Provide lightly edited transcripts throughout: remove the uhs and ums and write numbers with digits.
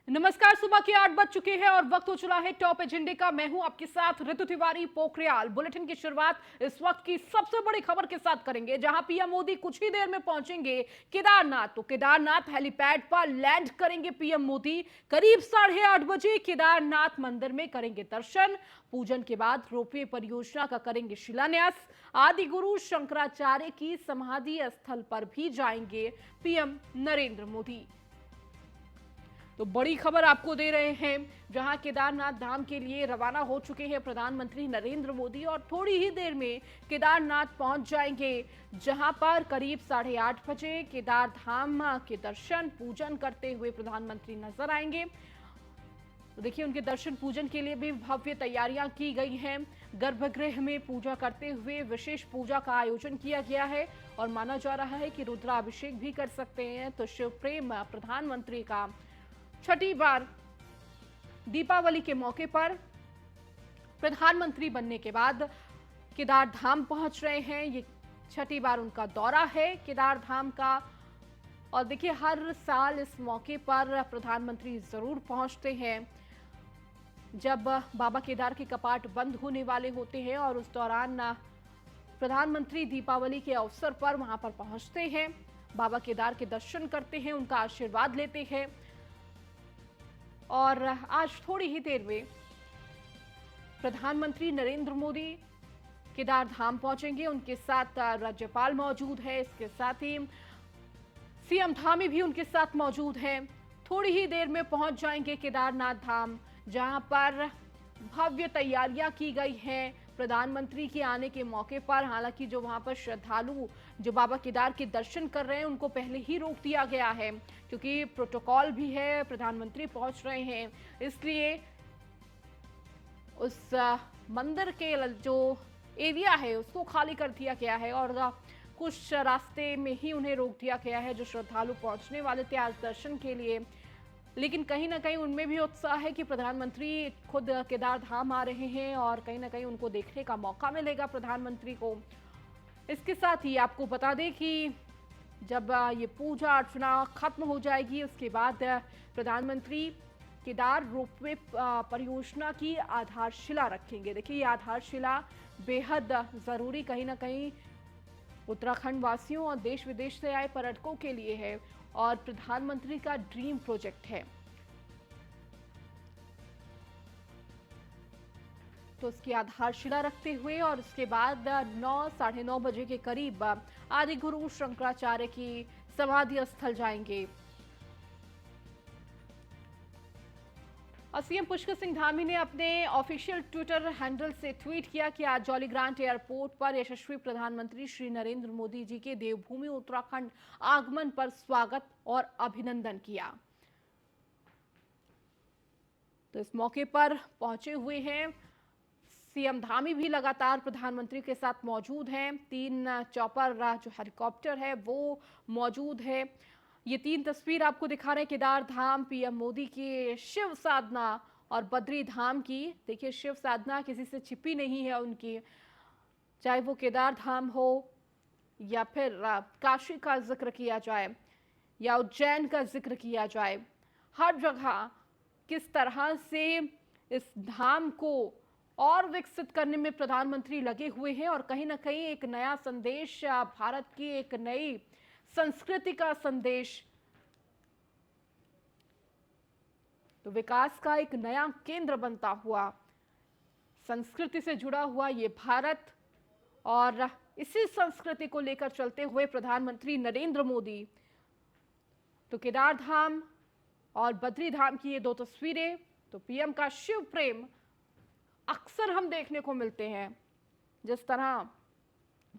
नमस्कार। सुबह के 8 बज चुके हैं और वक्त हो चला है टॉप एजेंडे का। मैं हूं आपके साथ ऋतु तिवारी पोखरियाल। बुलेटिन की शुरुआत इस वक्त की सबसे बड़ी खबर के साथ करेंगे, जहां पीएम मोदी कुछ ही देर में पहुंचेंगे केदारनाथ। तो केदारनाथ हेलीपैड पर लैंड करेंगे पीएम मोदी। करीब 8:30 बजे केदारनाथ मंदिर में करेंगे दर्शन। पूजन के बाद रोपवे परियोजना का करेंगे शिलान्यास। आदि गुरु शंकराचार्य की समाधि स्थल पर भी जाएंगे पीएम नरेंद्र मोदी। तो बड़ी खबर आपको दे रहे हैं, जहां केदारनाथ धाम के लिए रवाना हो चुके हैं प्रधानमंत्री नरेंद्र मोदी और थोड़ी ही देर में केदारनाथ पहुंच जाएंगे, जहां पर करीब 8:30 बजे केदार धाम के दर्शन पूजन करते हुए प्रधानमंत्री नजर आएंगे। तो देखिए, उनके दर्शन पूजन के लिए भी भव्य तैयारियां की गई हैं। गर्भगृह में पूजा करते हुए विशेष पूजा का आयोजन किया गया है और माना जा रहा है कि रुद्राभिषेक भी कर सकते हैं। तो शिव प्रेम प्रधानमंत्री का छठी बार दीपावली के मौके पर प्रधानमंत्री बनने के बाद केदार धाम पहुंच रहे हैं। ये छठी बार उनका दौरा है केदार धाम का। और देखिए, हर साल इस मौके पर प्रधानमंत्री जरूर पहुंचते हैं जब बाबा केदार के कपाट बंद होने वाले होते हैं, और उस दौरान प्रधानमंत्री दीपावली के अवसर पर वहां पर पहुंचते हैं, बाबा केदार के दर्शन करते हैं, उनका आशीर्वाद लेते हैं। और आज थोड़ी ही देर में प्रधानमंत्री नरेंद्र मोदी केदार धाम पहुंचेंगे। उनके साथ राज्यपाल मौजूद है, इसके साथ ही सीएम धामी भी उनके साथ मौजूद हैं। थोड़ी ही देर में पहुंच जाएंगे केदारनाथ धाम, जहां पर भव्य तैयारियां की गई हैं प्रधानमंत्री के आने के मौके पर। हालांकि जो वहां पर श्रद्धालु जो बाबा केदार के दर्शन कर रहे हैं, उनको पहले ही रोक दिया गया है, क्योंकि प्रोटोकॉल भी है, प्रधानमंत्री पहुंच रहे हैं, इसलिए उस मंदिर के जो एरिया है उसको खाली कर दिया गया है और कुछ रास्ते में ही उन्हें रोक दिया गया है जो श्रद्धालु पहुंचने वाले थे आज दर्शन के लिए। लेकिन कहीं ना कहीं उनमें भी उत्साह है कि प्रधानमंत्री खुद केदार धाम आ रहे हैं और कहीं ना कहीं उनको देखने का मौका मिलेगा प्रधानमंत्री को। इसके साथ ही आपको बता दें कि जब ये पूजा अर्चना खत्म हो जाएगी, उसके बाद प्रधानमंत्री केदार रोपवे परियोजना की आधारशिला रखेंगे। देखिए, ये आधारशिला बेहद ज़रूरी कहीं ना कहीं उत्तराखंड वासियों और देश विदेश से आए पर्यटकों के लिए है और प्रधानमंत्री का ड्रीम प्रोजेक्ट है। तो उसकी आधारशिला रखते हुए और उसके बाद 9-9:30 बजे के करीब आदि गुरु शंकराचार्य की समाधि स्थल जाएंगे। और सीएम पुष्कर सिंह धामी ने अपने ऑफिशियल ट्विटर हैंडल से ट्वीट किया कि आज जॉलीग्रांट एयरपोर्ट पर यशस्वी प्रधानमंत्री श्री नरेंद्र मोदी जी के देवभूमि उत्तराखंड आगमन पर स्वागत और अभिनंदन किया। तो इस मौके पर पहुंचे हुए हैं सीएम धामी भी लगातार प्रधानमंत्री के साथ मौजूद हैं। 3 चॉपर जो हेलीकॉप्टर है वो मौजूद है। ये 3 तस्वीर आपको दिखा रहे हैं केदार धाम, पीएम मोदी की शिव साधना और बद्री धाम की। देखिए, शिव साधना किसी से छिपी नहीं है उनकी, चाहे वो केदार धाम हो या फिर काशी का जिक्र किया जाए या उज्जैन का जिक्र किया जाए, हर जगह किस तरह से इस धाम को और विकसित करने में प्रधानमंत्री लगे हुए हैं और कहीं ना कहीं एक नया संदेश, भारत की एक नई संस्कृति का संदेश, तो विकास का एक नया केंद्र बनता हुआ, संस्कृति से जुड़ा हुआ ये भारत, और इसी संस्कृति को लेकर चलते हुए प्रधानमंत्री नरेंद्र मोदी तो केदार धाम और बद्री धाम की ये 2 तस्वीरें। तो पीएम का शिव प्रेम अक्सर हम देखने को मिलते हैं, जिस तरह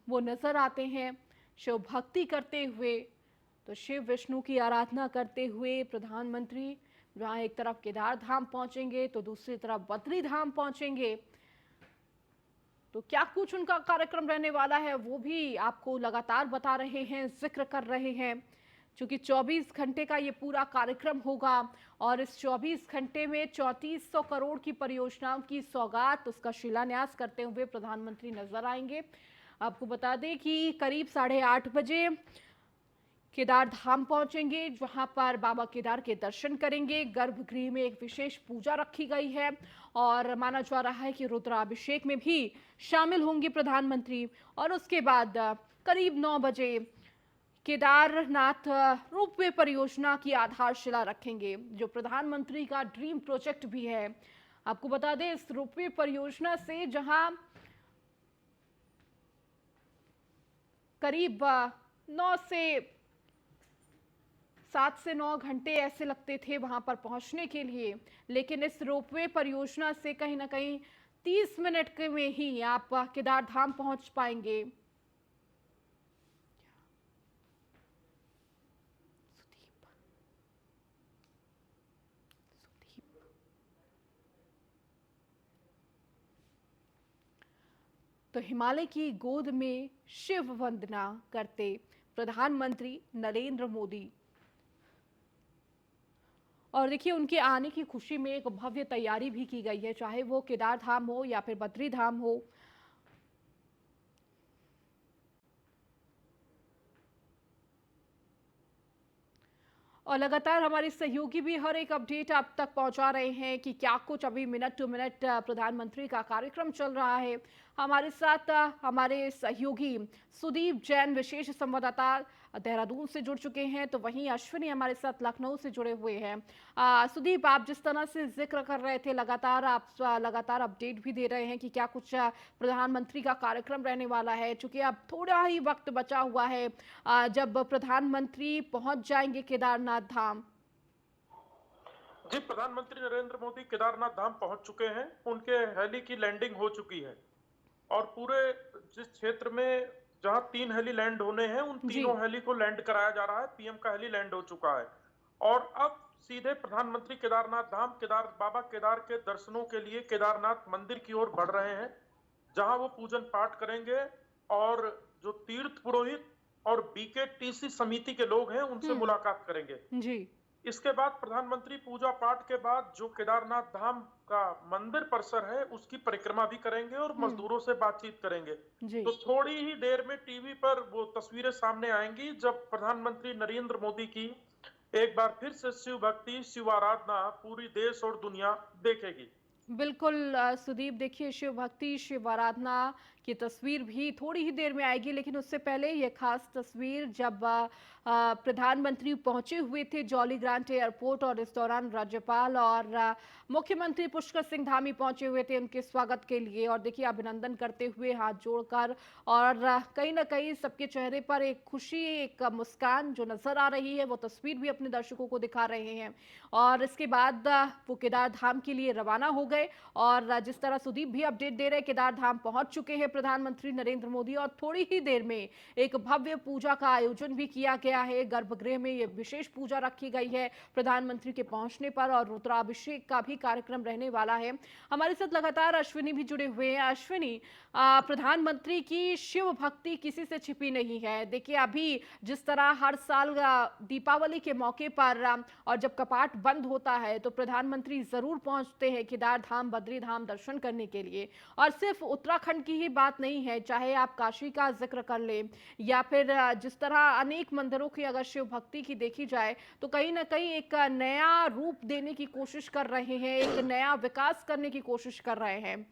वो नजर आते हैं शिव भक्ति करते हुए, तो शिव विष्णु की आराधना करते हुए प्रधानमंत्री जहां एक तरफ केदार धाम पहुंचेंगे तो दूसरी तरफ बद्री धाम पहुंचेंगे। तो क्या कुछ उनका कार्यक्रम रहने वाला है वो भी आपको लगातार बता रहे हैं, जिक्र कर रहे हैं, क्योंकि 24 घंटे का ये पूरा कार्यक्रम होगा और इस 24 घंटे में 3400 करोड़ की परियोजनाओं की सौगात, उसका शिलान्यास करते हुए प्रधानमंत्री नजर आएंगे। आपको बता दें कि करीब 8:30 बजे केदार धाम पहुंचेंगे, जहां पर बाबा केदार के दर्शन करेंगे। गर्भगृह में एक विशेष पूजा रखी गई है और माना जा रहा है कि रुद्राभिषेक में भी शामिल होंगे प्रधानमंत्री। और उसके बाद करीब 9 बजे केदारनाथ रोपवे परियोजना की आधारशिला रखेंगे, जो प्रधानमंत्री का ड्रीम प्रोजेक्ट भी है। आपको बता दें, इस रोपवे परियोजना से जहां करीब 9 से 7 से 9 घंटे ऐसे लगते थे वहां पर पहुंचने के लिए, लेकिन इस रोपवे परियोजना से कहीं ना कहीं 30 मिनट में ही आप केदार धाम पहुंच पाएंगे। तो हिमालय की गोद में शिव वंदना करते प्रधानमंत्री नरेंद्र मोदी, और देखिए उनके आने की खुशी में एक भव्य तैयारी भी की गई है, चाहे वो केदार धाम हो या फिर बद्री धाम हो। और लगातार हमारे सहयोगी भी हर एक अपडेट आप तक पहुंचा रहे हैं कि क्या कुछ अभी मिनट टू मिनट प्रधानमंत्री का कार्यक्रम चल रहा है। हमारे साथ हमारे सहयोगी सुदीप जैन विशेष संवाददाता देहरादून से जुड़ चुके हैं, तो वहीं अश्विनी हमारे साथ लखनऊ से जुड़े हुए हैं। सुदीप, आप जिस तरह से जिक्र कर रहे थे, लगातार आप लगातार अपडेट भी दे रहे हैं कि क्या कुछ प्रधानमंत्री का कार्यक्रम रहने वाला है, चूंकि अब थोड़ा ही वक्त बचा हुआ है जब प्रधानमंत्री पहुंच जाएंगे केदारनाथ धाम। जी, प्रधानमंत्री नरेंद्र मोदी केदारनाथ धाम पहुंच चुके हैं। उनके हेली की लैंडिंग हो चुकी है और पूरे जिस क्षेत्र में जहां 3 हेली लैंड होने हैं, उन जी। तीनों हेली को लैंड कराया जा रहा है। पीएम का हेली लैंड हो चुका है और अब सीधे प्रधानमंत्री केदारनाथ धाम बाबा केदार के दर्शनों के लिए केदारनाथ मंदिर की ओर बढ़ रहे हैं, जहां वो पूजन पाठ करेंगे और जो तीर्थ पुरोहित और बीकेटीसी समिति के लोग हैं उनसे मुलाकात करेंगे। जी। इसके बाद प्रधानमंत्री पूजा पाठ के बाद जो केदारनाथ धाम का मंदिर परिसर है उसकी परिक्रमा भी करेंगे और मजदूरों से बातचीत करेंगे। जी। तो थोड़ी ही देर में टीवी पर वो तस्वीरें सामने आएंगी जब प्रधानमंत्री नरेंद्र मोदी की एक बार फिर से शिव भक्ति, शिव आराधना पूरी देश और दुनिया देखेगी। बिल्कुल सुदीप, देखिए शिव भक्ति, शिव आराधना की तस्वीर भी थोड़ी ही देर में आएगी, लेकिन उससे पहले ये खास तस्वीर जब प्रधानमंत्री पहुंचे हुए थे जॉली ग्रांट एयरपोर्ट, और इस दौरान राज्यपाल और मुख्यमंत्री पुष्कर सिंह धामी पहुंचे हुए थे उनके स्वागत के लिए, और देखिए अभिनंदन करते हुए हाथ जोड़कर, और कहीं ना कहीं सबके चेहरे पर एक खुशी, एक मुस्कान जो नजर आ रही है, वो तस्वीर भी अपने दर्शकों को दिखा रहे हैं। और इसके बाद वो केदार धाम के लिए रवाना हो गए, और जिस तरह सुदीप भी अपडेट दे रहे हैं, केदार धाम पहुंच चुके हैं प्रधानमंत्री नरेंद्र मोदी, और थोड़ी ही देर में एक भव्य पूजा का आयोजन भी किया गया है। गर्भगृह में ये विशेष पूजा रखी गई है प्रधानमंत्री के पहुंचने पर, और रुद्राभिषेक का भी कार्यक्रम रहने वाला है। हमारे साथ लगातार अश्विनी भी जुड़े हुए हैं। अश्विनी, प्रधानमंत्री की शिव भक्ति किसी से छिपी नहीं है। देखिए अभी जिस तरह हर साल दीपावली के मौके पर और जब कपाट बंद होता है तो प्रधानमंत्री जरूर पहुंचते हैं केदार धाम, बद्री धाम दर्शन करने के लिए। और सिर्फ उत्तराखंड की ही बात नहीं है, चाहे आप काशी का जिक्र कर लें या फिर जिस तरह अनेक मंदिरों की अगर शिव भक्ति की देखी जाए, तो कहीं ना कहीं एक नया रूप देने की कोशिश कर रहे हैं, एक नया विकास करने की कोशिश कर रहे हैं।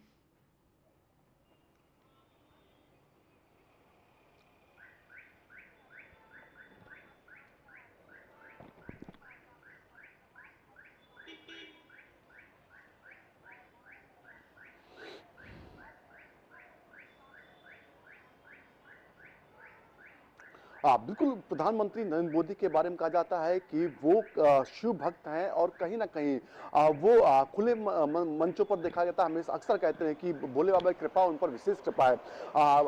बिल्कुल, प्रधानमंत्री नरेंद्र मोदी के बारे में कहा जाता है कि वो शिव भक्त हैं और कहीं न कहीं वो खुले मंचों पर देखा जाता है। हमें अक्सर कहते हैं कि भोले बाबा की कृपा उन पर विशेष कृपा है।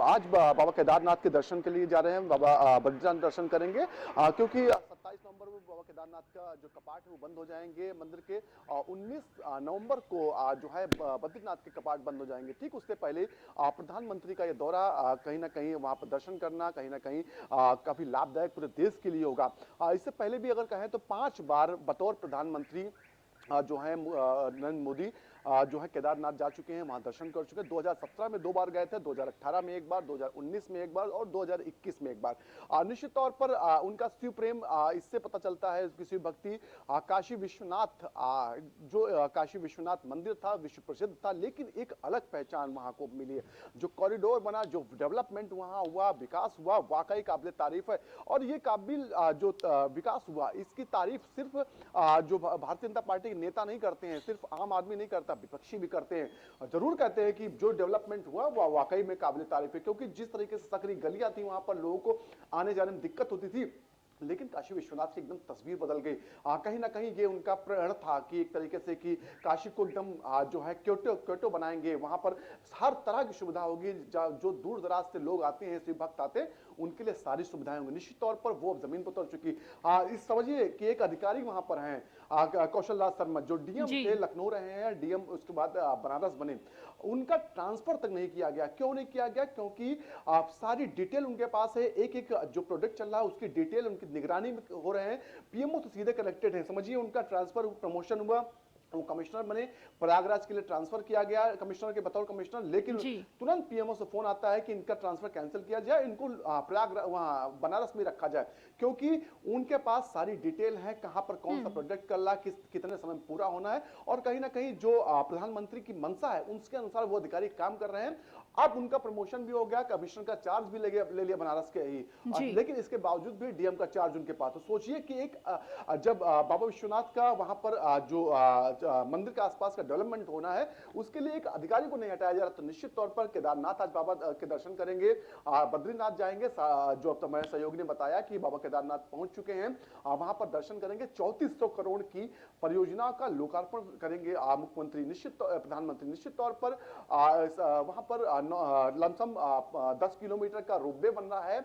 आज बाबा केदारनाथ के दर्शन के लिए जा रहे हैं, बाबा बद्रीनाथ दर्शन करेंगे, क्योंकि 27 नवंबर को बाबा केदारनाथ का जो कपाट है वो बंद हो जाएंगे मंदिर के। 19 नवंबर को जो है बद्रीनाथ के कपाट बंद हो जाएंगे। ठीक उससे पहले प्रधानमंत्री का ये दौरा कहीं ना कहीं वहां पर दर्शन करना कहीं ना कहीं काफी लाभदायक पूरे देश के लिए होगा। इससे पहले भी अगर कहें तो 5 बार बतौर प्रधानमंत्री जो है नरेंद्र मोदी जो है केदारनाथ जा चुके हैं, वहां दर्शन कर चुके हैं। 2017 में 2 बार गए थे, 2018 में 1 बार, 2019 में 1 बार और 2021 में 1 बार। निश्चित तौर पर उनका शिव प्रेम इससे पता चलता है, उसकी शिव भक्ति। काशी विश्वनाथ जो काशी विश्वनाथ मंदिर था, विश्व प्रसिद्ध था, लेकिन एक अलग पहचान वहां को मिली है। जो कॉरिडोर बना, जो डेवलपमेंट वहां हुआ, विकास हुआ, वाकई काबिल तारीफ है। और ये काबिल जो विकास हुआ, इसकी तारीफ सिर्फ जो भारतीय जनता पार्टी के नेता नहीं करते हैं, सिर्फ आम आदमी नहीं करता, विपक्षी भी करते हैं। जरूर कहते हैं कि जो डेवलपमेंट हुआ वह वाकई में काबिल तारीफ है, क्योंकि जिस तरीके से सकरी गलियां थी, वहां पर लोगों को आने जाने में दिक्कत होती थी, लेकिन काशी विश्वनाथ की एकदम तस्वीर बदल गई। कहीं ना कहीं ये उनका प्रण था कि एक तरीके से कि काशी को एकदम जो है क्योटो बनाएंगे, वहां पर हर तरह की सुविधा होगी, जो दूर दराज से लोग आते हैं, शिव भक्त आते हैं, उनके लिए सारी सुविधाएं होंगी। निश्चित तौर पर वो जमीन पर उतर चुकी। इस समझिए कि एक अधिकारी वहां पर हैं, कौशल राज शर्मा, जो डीएम थे, लखनऊ रहे हैं डीएम, उसके बाद बनारस बने, उनका ट्रांसफर तक नहीं किया गया। क्यों नहीं किया गया? क्योंकि सारी डिटेल उनके पास है, एक एक जो प्रोडक्ट चल रहा है उसकी डिटेल उनकी निगरानी में हो रहे हैं। पीएमओ तो सीधे कनेक्टेड है। समझिए उनका ट्रांसफर, प्रमोशन हुआ, वो कमिश्नर बने, प्रयागराज के लिए ट्रांसफर किया गया कमिश्नर के बतौर कमिश्नर, लेकिन तुरंत पीएमओ से फोन आता है कि इनका ट्रांसफर कैंसिल किया जाए, इनको प्रयागराज वहां बनारस में रखा जाए, क्योंकि उनके पास सारी डिटेल है, कहां पर कौन सा प्रोजेक्ट कर रहा, कितने समय में पूरा होना है, और कहीं ना कहीं जो प्रधानमंत्री की मंशा है उसके अनुसार वो अधिकारी काम कर रहे हैं। अब उनका प्रमोशन भी हो गया, कमिश्नर का चार्ज भी ले लिया बनारस के ही, लेकिन इसके बावजूद भी डीएम का चार्ज उनके पास। तो सोचिए कि एक जब बाबा विश्वनाथ का वहां पर जो मंदिर के आसपास का डेवलपमेंट होना है, उसके लिए एक अधिकारी को नहीं हटाया जा रहा, तो निश्चित तौर पर केदारनाथ आज बाबा के दर्शन करेंगे, बद्रीनाथ जाएंगे। जो अब हमारे सहयोगी ने बताया कि बाबा केदारनाथ पहुंच चुके हैं, वहां पर दर्शन करेंगे। 3400 करोड़ की परियोजना का लोकार्पण करेंगे मुख्यमंत्री, प्रधानमंत्री। निश्चित तौर पर वहां पर लमसम 10 किलोमीटर का रोपवे बन रहा है,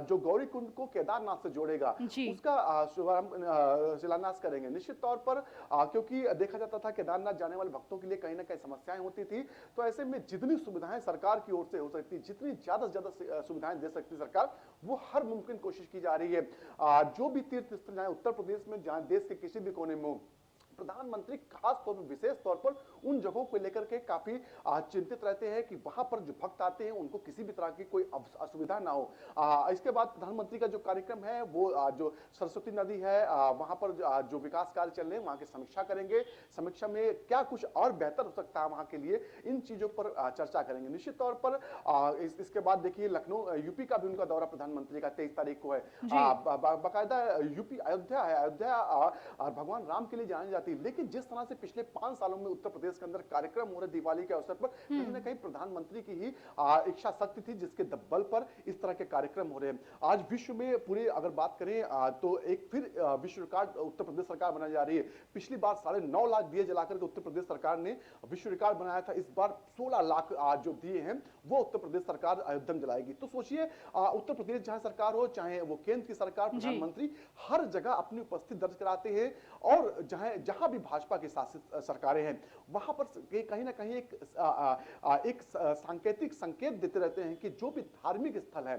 जो गौरी कुंड को केदारनाथ से जोड़ेगा, उसका शिलान्यास करेंगे। निश्चित तौर पर क्योंकि देखा जाता था केदारनाथ जाने वाले भक्तों के लिए कहीं ना कहीं समस्याएं होती थी, तो ऐसे में जितनी सुविधाएं सरकार की ओर से हो सकती, जितनी ज्यादा से ज्यादा सुविधाएं दे सकती सरकार, वो हर मुमकिन कोशिश की जा रही है। जो भी तीर्थ स्थल जाए उत्तर प्रदेश में, जहां देश के किसी भी कोने में हो, प्रधानमंत्री खास तौर पर, विशेष तौर पर उन जगहों को लेकर के काफी चिंतित रहते हैं कि वहां पर जो भक्त आते हैं उनको किसी भी तरह की कोई असुविधा ना हो। इसके बाद प्रधानमंत्री का जो कार्यक्रम है वो जो सरस्वती नदी है वहां पर जो विकास कार्य चल रहे हैं वहां की समीक्षा करेंगे। समीक्षा में क्या कुछ और बेहतर हो सकता है वहां के लिए, इन चीजों पर चर्चा करेंगे। निश्चित तौर पर इसके बाद देखिए लखनऊ यूपी का भी उनका दौरा प्रधानमंत्री का 23 तारीख को है। बाकायदा यूपी अयोध्या है, अयोध्या भगवान राम के लिए जानी जाती, लेकिन जिस तरह से पिछले 5 सालों में उत्तर प्रदेश के अंदर कार्यक्रम हो रहे दिवाली के अवसर पर, कहीं ना कहीं प्रधानमंत्री की ही इच्छा शक्ति थी जिसके बल पर इस तरह के कार्यक्रम हो रहे हैं। आज विश्व में पूरे अगर बात करें तो एक फिर विश्व रिकॉर्ड उत्तर प्रदेश सरकार बनाई जा रही है। पिछली बार 9.5 लाख दिए जलाकर के उत्तर प्रदेश सरकार ने विश्व रिकॉर्ड बनाया था। इस बार 16 लाख जो दिए हैं वो उत्तर प्रदेश सरकार अयोध्या में जलाएगी। तो सोचिए उत्तर प्रदेश जहां सरकार हो, चाहे वो केंद्र की सरकार, प्रधानमंत्री हर जगह अपनी उपस्थिति दर्ज कराते हैं, और जहां भी भाजपा की शासित सरकारें हैं वहां पर कहीं ना कहीं एक सांकेतिक संकेत देते रहते हैं कि जो भी धार्मिक स्थल है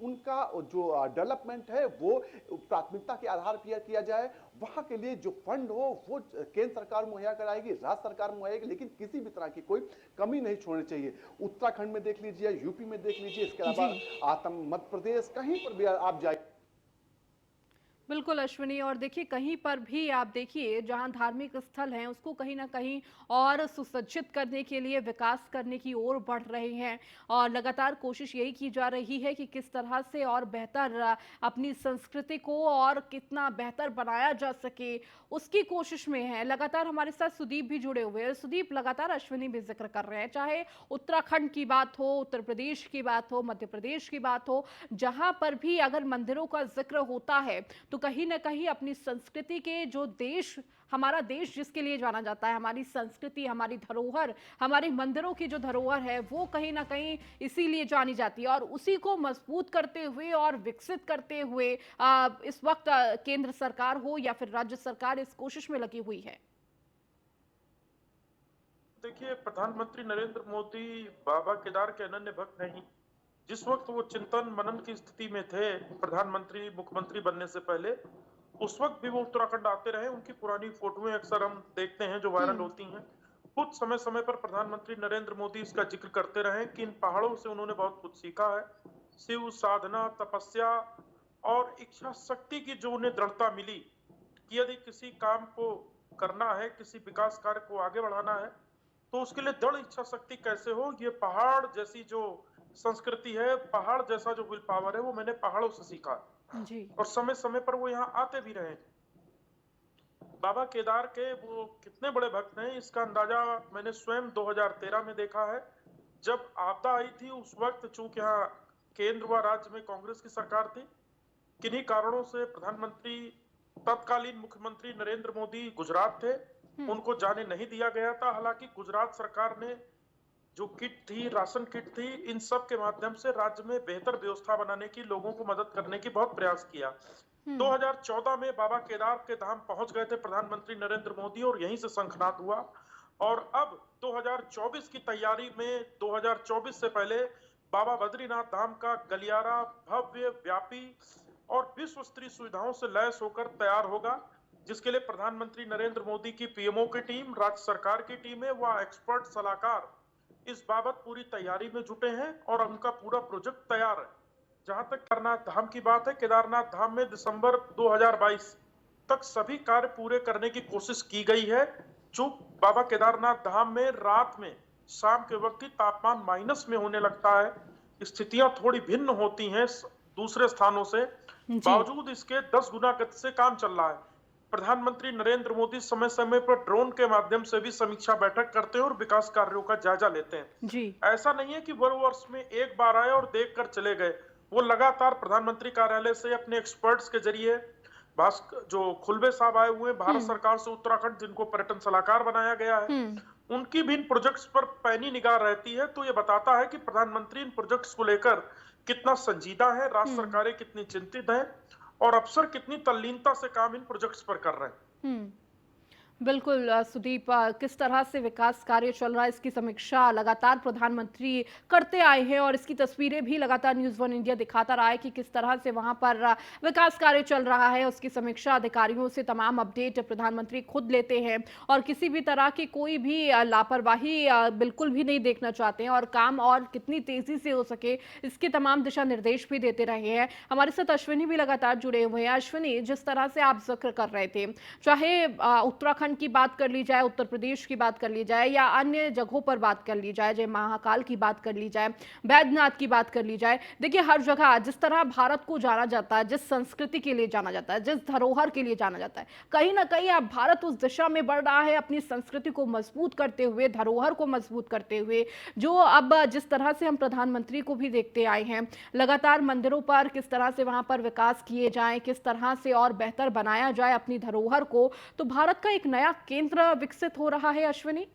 उनका जो डेवलपमेंट है वो प्राथमिकता के आधार पर किया जाए। वहां के लिए जो फंड हो वो केंद्र सरकार मुहैया कराएगी, राज्य सरकार मुहैया, लेकिन किसी भी तरह की कोई कमी नहीं छोड़नी चाहिए। उत्तराखंड में देख लीजिए, यूपी में देख लीजिए, इसके अलावा मध्य प्रदेश, कहीं पर भी आप जाइए। बिल्कुल अश्विनी, और देखिए कहीं पर भी आप देखिए जहां धार्मिक स्थल हैं उसको कहीं ना कहीं और सुसज्जित करने के लिए, विकास करने की ओर बढ़ रहे हैं, और लगातार कोशिश यही की जा रही है कि किस तरह से और बेहतर अपनी संस्कृति को और कितना बेहतर बनाया जा सके, उसकी कोशिश में है। लगातार हमारे साथ सुदीप भी जुड़े हुए हैं। सुदीप, लगातार अश्विनी भी जिक्र कर रहे हैं, चाहे उत्तराखंड की बात हो, उत्तर प्रदेश की बात हो, मध्य प्रदेश की बात हो, जहां पर भी अगर मंदिरों का जिक्र होता है तो कहीं ना कहीं अपनी संस्कृति के, जो देश, हमारा देश जिसके लिए जाना जाता है, हमारी संस्कृति, हमारी धरोहर, हमारे मंदिरों की जो धरोहर है वो कहीं ना कहीं इसीलिए जानी जाती है, और उसी को मजबूत करते हुए और विकसित करते हुए इस वक्त केंद्र सरकार हो या फिर राज्य सरकार इस कोशिश में लगी हुई है। देखिए, प्रधानमंत्री नरेंद्र मोदी बाबा केदार के अनन्य भक्त नहीं। जिस वक्त वो चिंतन मनन की स्थिति में थे प्रधानमंत्री, मुख्यमंत्री बनने से पहले, उस वक्त भी वो उत्तराखंड आते रहे। उनकी पुरानी फोटोएं अक्सर हम देखते हैं जो वायरल होती हैं। खुद समय समय पर प्रधानमंत्री नरेंद्र मोदी इसका जिक्र करते रहे कि इन पहाड़ों से उन्होंने बहुत कुछ सीखा है। शिव साधना, तपस्या और इच्छा शक्ति की जो उन्हें दृढ़ता मिली कि यदि किसी काम को करना है, किसी विकास कार्य को आगे बढ़ाना है, तो उसके लिए दृढ़ इच्छा शक्ति कैसे हो, ये पहाड़ जैसी जो संस्कृति है, पहाड़ जैसा जो विल पावर है, वो मैंने पहाड़ों से सीखा। जी। और समय समय पर वो यहाँ आते भी रहे। बाबा केदार के वो कितने बड़े भक्त हैं, इसका अंदाजा मैंने स्वयं 2013 में देखा है। जब आपदा आई थी उस वक्त चूंकि यहाँ केंद्र व राज्य में कांग्रेस की सरकार थी, किन्हीं कारणों से प्रधानमंत्री तत्कालीन मुख्यमंत्री नरेंद्र मोदी गुजरात थे, उनको जाने नहीं दिया गया था। हालांकि गुजरात सरकार ने जो किट थी, राशन किट थी, इन सब के माध्यम से राज्य में बेहतर व्यवस्था बनाने की, लोगों को मदद करने की बहुत प्रयास किया। 2014 में बाबा केदार के धाम पहुंच गए थे प्रधानमंत्री नरेंद्र मोदी और यहीं से शंखनाद हुआ। और अब 2024 की तैयारी में 2024 से पहले बाबा बद्रीनाथ धाम का गलियारा भव्य, व्यापी और विश्व स्तरीय सुविधाओं से लैस होकर तैयार होगा, जिसके लिए प्रधानमंत्री नरेंद्र मोदी की पीएमओ की टीम, राज्य सरकार की टीम है, वह एक्सपर्ट सलाहकार इस बाबत पूरी तैयारी में जुटे हैं और उनका पूरा प्रोजेक्ट तैयार है। जहां तक केदारनाथ धाम की बात है, केदारनाथ धाम में दिसंबर 2022 तक सभी कार्य पूरे करने की कोशिश की गई है। जो बाबा केदारनाथ धाम में रात में शाम के वक्त ही तापमान माइनस में होने लगता है, स्थितियां थोड़ी भिन्न होती हैं दूसरे स्थानों से, बावजूद इसके 10 गुना गति से काम चल रहा है। प्रधानमंत्री नरेंद्र मोदी समय समय पर ड्रोन के माध्यम से भी समीक्षा बैठक करते हैं और विकास कार्यों का जायजा लेते हैं। जी। ऐसा नहीं है कि वर्ष में एक बार आए और देख कर चले गए, वो लगातार प्रधानमंत्री कार्यालय से अपने एक्सपर्ट्स के जरिए, जो खुलबे साहब आए हुए हैं भारत सरकार से उत्तराखंड, जिनको पर्यटन सलाहकार बनाया गया है, उनकी भी इन प्रोजेक्ट्स पर पैनी निगाह रहती है। तो ये बताता है कि प्रधानमंत्री इन प्रोजेक्ट्स को लेकर कितना संजीदा है, राज्य सरकारें कितनी चिंतित हैं और अफसर कितनी तल्लीनता से काम इन प्रोजेक्ट्स पर कर रहे हैं। बिल्कुल सुदीप, किस तरह से विकास कार्य चल रहा है इसकी समीक्षा लगातार प्रधानमंत्री करते आए हैं और इसकी तस्वीरें भी लगातार न्यूज़ वन इंडिया दिखाता रहा है कि किस तरह से वहां पर विकास कार्य चल रहा है। उसकी समीक्षा अधिकारियों से तमाम अपडेट प्रधानमंत्री खुद लेते हैं और किसी भी तरह की कोई भी लापरवाही बिल्कुल भी नहीं देखना चाहते हैं और काम और कितनी तेजी से हो सके इसके तमाम दिशा निर्देश भी देते रहे हैं। हमारे साथ अश्विनी भी लगातार जुड़े हुए हैं। अश्विनी, जिस तरह से आप जिक्र कर रहे थे, चाहे उत्तराखंड की बात कर ली जाए, उत्तर प्रदेश की बात कर ली जाए या अन्य जगहों पर बात कर ली जाए, जय महाकाल की बात कर ली जाए, बैद्यनाथ की बात कर ली जाए, देखिए हर जगह जिस तरह भारत को जाना जाता है, जिस संस्कृति के लिए जाना जाता है, जिस धरोहर के लिए जाना जाता है, कहीं ना कहीं अब भारत उस दिशा में बढ़ रहा है, अपनी संस्कृति को मजबूत करते हुए, धरोहर को मजबूत करते हुए। जो अब जिस तरह से हम प्रधानमंत्री को भी देखते आए हैं, लगातार मंदिरों पर किस तरह से वहां पर विकास किए जाएं, किस तरह से और बेहतर बनाया जाए अपनी धरोहर को, तो भारत का एक नया केंद्र विकसित हो रहा है। अश्विनी,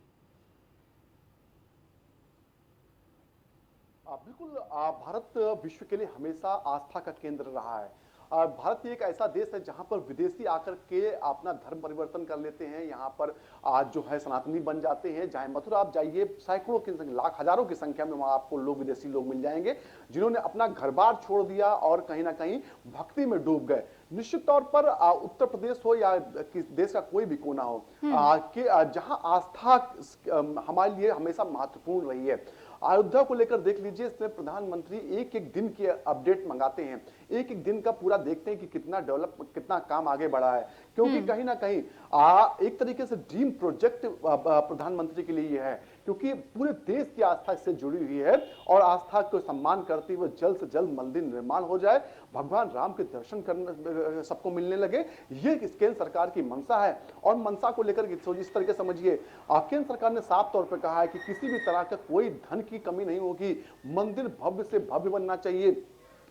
बिल्कुल, भारत विश्व के लिए हमेशा आस्था का केंद्र रहा है। भारत एक ऐसा देश है जहां पर विदेशी आकर के अपना धर्म परिवर्तन कर लेते हैं, यहाँ पर जो है सनातनी बन जाते हैं। चाहे मथुरा आप जाइए, सैकड़ों की लाख हजारों की संख्या में वहां आपको लोग, विदेशी लोग मिल जाएंगे जिन्होंने अपना घर बार छोड़ दिया और कहीं ना कहीं भक्ति में डूब गए। निश्चित तौर पर उत्तर प्रदेश हो या देश का कोई भी कोना हो, कि जहां आस्था हमारे लिए हमेशा महत्वपूर्ण रही है। अयोध्या को लेकर देख लीजिए, इसमें प्रधानमंत्री एक एक दिन की अपडेट मंगाते हैं, एक एक दिन का पूरा देखते हैं कि कितना डेवलप, कितना काम आगे बढ़ा है, क्योंकि कहीं ना कहीं एक तरीके से ड्रीम प्रोजेक्ट प्रधानमंत्री के लिए ये है, क्योंकि पूरे देश की आस्था इससे जुड़ी हुई है और आस्था को सम्मान करते हुए जल्द से जल्द मंदिर निर्माण हो जाए, भगवान राम के दर्शन करने सबको मिलने लगे। ये केंद्र सरकार की मंशा है और मंशा को लेकर इस तरीके समझिए, केंद्र सरकार ने साफ तौर पर कहा है कि किसी भी तरह का कोई धन की कमी नहीं होगी, मंदिर भव्य से भव्य बनना चाहिए।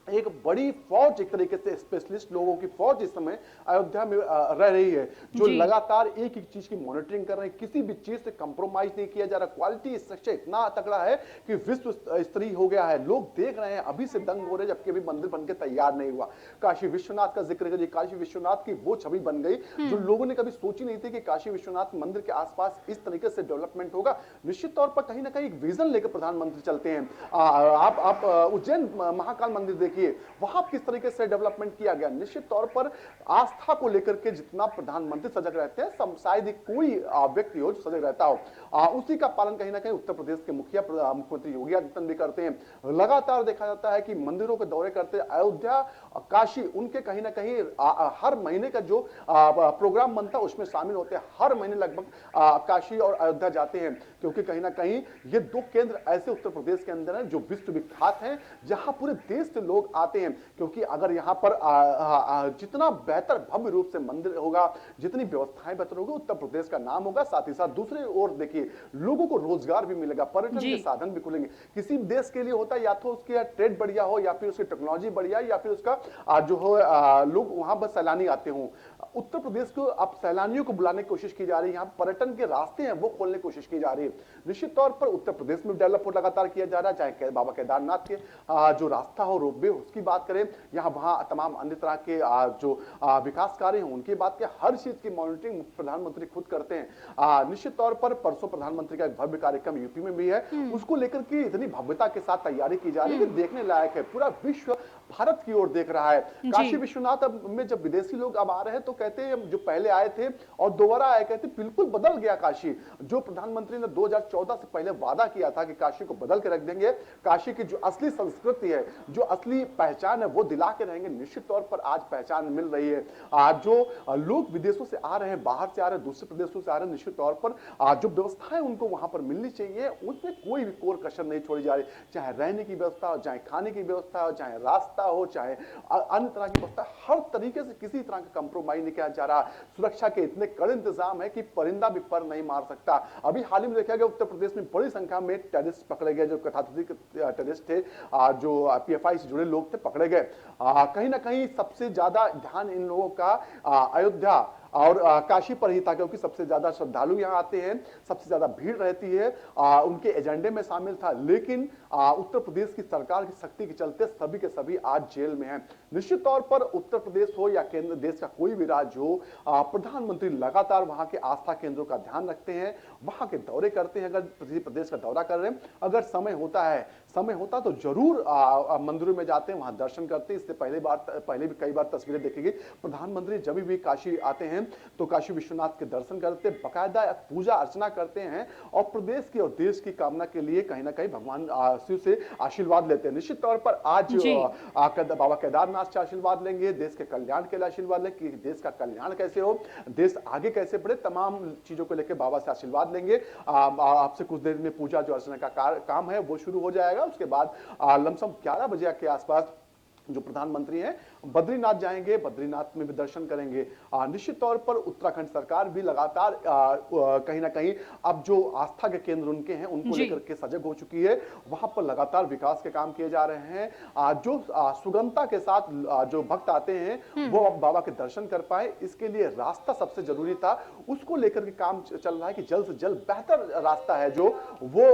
एक बड़ी फौज, एक तरीके से स्पेशलिस्ट लोगों की फौज इस समय अयोध्या में रह रही है, जो लगातार एक एक चीज की मॉनिटरिंग कर रहे हैं। किसी भी चीज से कंप्रोमाइज नहीं किया जा रहा। क्वालिटी स्ट्रक्चर इतना तगड़ा है कि विश्व स्तरीय हो गया है। लोग देख रहे हैं, अभी से दंग हो रहे हैं, जबकि अभी मंदिर बनकर तैयार नहीं हुआ। काशी विश्वनाथ का जिक्र करिए, काशी विश्वनाथ की वो छवि बन गई जो लोगों ने कभी सोची नहीं थी कि काशी विश्वनाथ मंदिर के आसपास इस तरीके से डेवलपमेंट होगा। निश्चित तौर पर कहीं ना कहीं एक विजन लेकर प्रधानमंत्री चलते हैं। आप उज्जैन महाकाल मंदिर देखिए, देखिए वहां किस तरीके से डेवलपमेंट किया गया। निश्चित तौर पर आस्था को लेकर के जितना प्रधानमंत्री सजग रहते हैं, शायद ही कोई व्यक्ति हो जो सजग रहता हो। उसी का पालन कहीं ना कहीं उत्तर प्रदेश के मुख्यमंत्री योगी आदित्यनाथ भी करते हैं। लगातार देखा जाता है कि मंदिरों के दौरे करते, अयोध्या, काशी, उनके कहीं ना कहीं हर महीने का जो प्रोग्राम बनता है उसमें शामिल होते हैं। हर महीने लगभग काशी और अयोध्या जाते हैं, क्योंकि कहीं ना कहीं ये दो केंद्र ऐसे उत्तर प्रदेश के अंदर हैं जो विश्व विख्यात हैं, जहां पूरे देश से लोग आते हैं। क्योंकि अगर यहां पर जितना बेहतर भव्य रूप से मंदिर होगा, जितनी व्यवस्थाएं बेहतर होगी, उत्तर प्रदेश का नाम होगा। साथ ही साथ दूसरी ओर देखिए लोगों को रोजगार भी मिलेगा, पर्यटन के साधन भी खुलेंगे। किसी देश के लिए होता है या तो उसकी ट्रेड बढ़िया हो, या फिर उसकी टेक्नोलॉजी बढ़िया, या फिर उसका जो हो लोग वहां बस सैलानी आते हों। उत्तर प्रदेश को अब सैलानियों को बुलाने की कोशिश की जा रही है, यहाँ पर्यटन के रास्ते हैं वो खोलने की कोशिश की जा रही है। निश्चित तौर पर उत्तर प्रदेश में डेवलप लगातार किया जा रहा है, चाहे बाबा केदारनाथ के जो रास्ता हो, रोपवे, उसकी बात करें, यहाँ वहां तमाम अन्य तरह के जो विकास कार्य हैं उनकी बात करें, हर चीज की मॉनिटरिंग प्रधानमंत्री खुद करते हैं। निश्चित तौर पर परसों प्रधानमंत्री का एक भव्य कार्यक्रम यूपी में भी है, उसको लेकर के इतनी भव्यता के साथ तैयारी की जा रही है कि देखने लायक है। पूरा विश्व भारत की ओर देख रहा है। काशी विश्वनाथ में जब विदेशी लोग अब आ रहे हैं तो कहते हैं जो पहले आए थे और दोबारा आए, कहते बिल्कुल बदल गया काशी। जो प्रधानमंत्री ने 2014 से पहले वादा किया था कि काशी को बदल के रख देंगे, काशी की जो असली संस्कृति है, जो असली पहचान है वो दिला के रहेंगे, निश्चित तौर पर आज पहचान मिल रही है। आज जो लोग विदेशों से आ रहे हैं, बाहर से आ रहे हैं, दूसरे प्रदेशों से आ रहे हैं, निश्चित तौर पर जो व्यवस्थाएं उनको वहां पर मिलनी चाहिए उसमें कोई भी कोर कसर नहीं छोड़ी जा रही। चाहे रहने की व्यवस्था हो, चाहे खाने की व्यवस्था हो, चाहे रास्ता हो, चाहे अन्य तरह की व्यवस्था, हर तरीके से किसी तरह का कंप्रोमाइज नहीं किया जा रहा। सुरक्षा के इतने कड़े इंतजाम है कि परिंदा भी पर नहीं मार सकता। अभी हाल ही में देखा गया उत्तर प्रदेश में बड़ी संख्या में टेररिस्ट पकड़े गए, जो कथातथित टेररिस्ट थे, जो पीएफआई से जुड़े लोग थे, पकड़े गए। कहीं ना कहीं सबसे ज्यादा ध्यान इन लोगों का अयोध्या और काशी पर ही था, क्योंकि सबसे ज्यादा श्रद्धालु यहाँ आते हैं, सबसे ज्यादा भीड़ रहती है, उनके एजेंडे में शामिल था। लेकिन उत्तर प्रदेश की सरकार की सख्ती के चलते सभी के सभी आज जेल में हैं। निश्चित तौर पर उत्तर प्रदेश हो या केंद्र देश का कोई भी राज्य हो, प्रधानमंत्री लगातार वहां के आस्था केंद्रों का ध्यान रखते हैं, वहां के दौरे करते हैं। अगर किसी प्रदेश का दौरा कर रहे हैं, अगर समय होता तो जरूर मंदिरों में जाते हैं, वहां दर्शन करते हैं। इससे पहले भी कई बार तस्वीरें देखेगी, प्रधानमंत्री जब भी काशी आते हैं तो काशी विश्वनाथ के दर्शन करते, बाकायदा पूजा अर्चना करते हैं और प्रदेश की और देश की कामना के लिए कहीं ना कहीं भगवान शिव से आशीर्वाद लेते हैं। निश्चित तौर पर आज बाबा केदारनाथ से आशीर्वाद लेंगे, देश के कल्याण के लिए आशीर्वाद लेंगे कि देश का कल्याण कैसे हो, देश आगे कैसे बढ़े, तमाम चीजों को लेकर बाबा से आशीर्वाद लेंगे। आपसे कुछ देर में पूजा जो अर्चना का काम है वो शुरू हो जाएगा। उसके बाद लमसम 11 बजे के आसपास जो प्रधानमंत्री हैं बद्रीनाथ जाएंगे, बद्रीनाथ में भी दर्शन करेंगे। निश्चित तौर पर उत्तराखंड सरकार भी लगातार कहीं ना कहीं अब जो आस्था के केंद्र उनके हैं उनको लेकर के सजग हो चुकी है। वहां पर लगातार विकास के काम किए जा रहे हैं। जो सुगमता के साथ जो भक्त आते हैं वो अब बाबा के दर्शन कर पाए, इसके लिए रास्ता सबसे जरूरी था, उसको लेकर के काम चल रहा है कि जल्द से जल्द बेहतर रास्ता है जो वो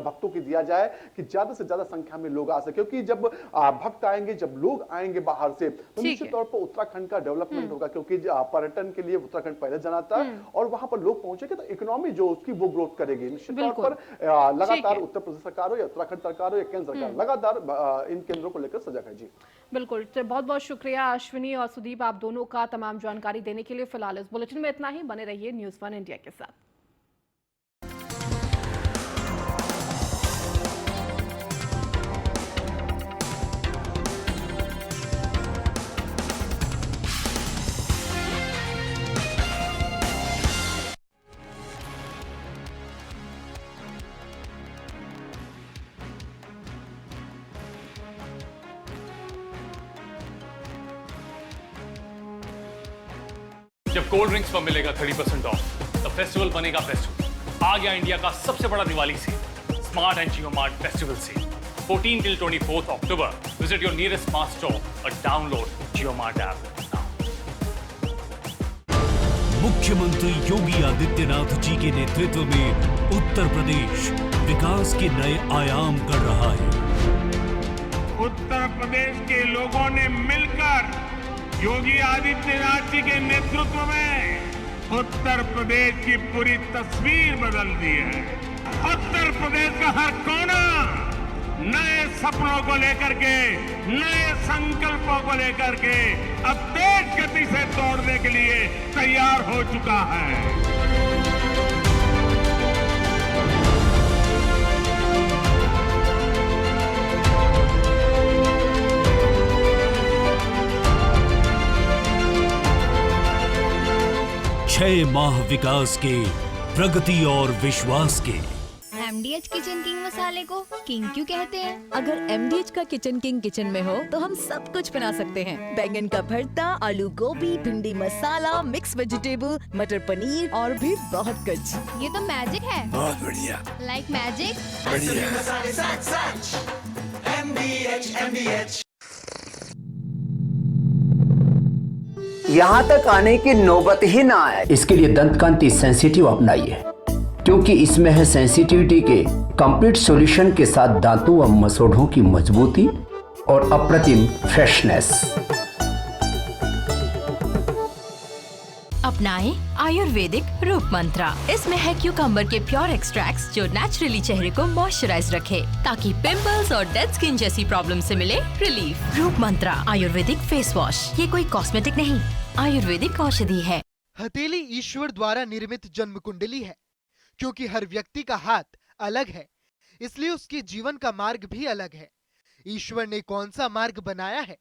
भक्तों को दिया जाए कि ज्यादा से ज्यादा संख्या में लोग आ सके। क्योंकि जब भक्त आएंगे, जब लोग आएंगे बाहर से, तो निश्चित तौर पर उत्तराखंड का डेवलपमेंट होगा, क्योंकि पर्यटन के लिए उत्तराखंड पहले जाना था और वहां पर लोग पहुंचेंगे तो इकोनॉमी जो उसकी वो ग्रोथ करेगी। निश्चित तौर पर लगातार उत्तर प्रदेश सरकार हो या उत्तराखंड सरकार हो या केंद्र सरकार लगातार इन केंद्रों को लेकर सजग है। जी बिल्कुल, तो बहुत बहुत शुक्रिया अश्विनी और सुदीप, आप दोनों का तमाम जानकारी देने के लिए। फिलहाल इस बुलेटिन में इतना ही, बने रहिए न्यूज़ 1 इंडिया के साथ। जब कोल्ड ड्रिंक्स पर मिलेगा 30% ऑफ, तो फेस्टिवल बनेगा फेस्टिवल। आ गया इंडिया का सबसे बड़ा Diwali sale, smart and Jio mart festival sale, 14 till 24 October. Visit your nearest Smart store or download JioMart app now. मुख्यमंत्री योगी आदित्यनाथ जी के नेतृत्व में उत्तर प्रदेश विकास के नए आयाम गढ़ रहा है। उत्तर प्रदेश के लोगों ने मिलकर योगी आदित्यनाथ जी के नेतृत्व में उत्तर प्रदेश की पूरी तस्वीर बदल दी है। उत्तर प्रदेश का हर कोना नए सपनों को लेकर के, नए संकल्पों को लेकर के अब तेज गति से दौड़ने के लिए तैयार हो चुका है। छह माह विकास के, प्रगति और विश्वास के। MDH किचन किंग मसाले को किंग क्यों कहते हैं? अगर MDH का किचन किंग किचन में हो तो हम सब कुछ बना सकते हैं। बैंगन का भरता, आलू गोभी, भिंडी मसाला, मिक्स वेजिटेबल, मटर पनीर और भी बहुत कुछ। ये तो मैजिक है। बहुत बढ़िया। Like magic. MDH। यहाँ तक आने की नौबत ही ना आए। इसके लिए दंतकांति सेंसिटिव अपनाइए, क्योंकि इसमें है सेंसिटिविटी के कंप्लीट सॉल्यूशन के साथ दांतों व मसोढ़ों की मजबूती और अप्रतिम फ्रेशनेस। अपनाएं आयुर्वेदिक रूप मंत्रा। इसमें है क्यूकम्बर के प्योर एक्सट्रैक्ट्स जो नेचुरली चेहरे को मॉइस्चराइज रखे, ताकि पिंपल्स और डेड स्किन जैसी प्रॉब्लम से मिले रिलीफ। रूप मंत्रा आयुर्वेदिक फेस वॉश, ये कोई कॉस्मेटिक नहीं, आयुर्वेदिक औषधि है। हथेली ईश्वर द्वारा निर्मित जन्म कुंडली है। क्योंकि हर व्यक्ति का हाथ अलग है, इसलिए उसके जीवन का मार्ग भी अलग है। ईश्वर ने कौन सा मार्ग बनाया है,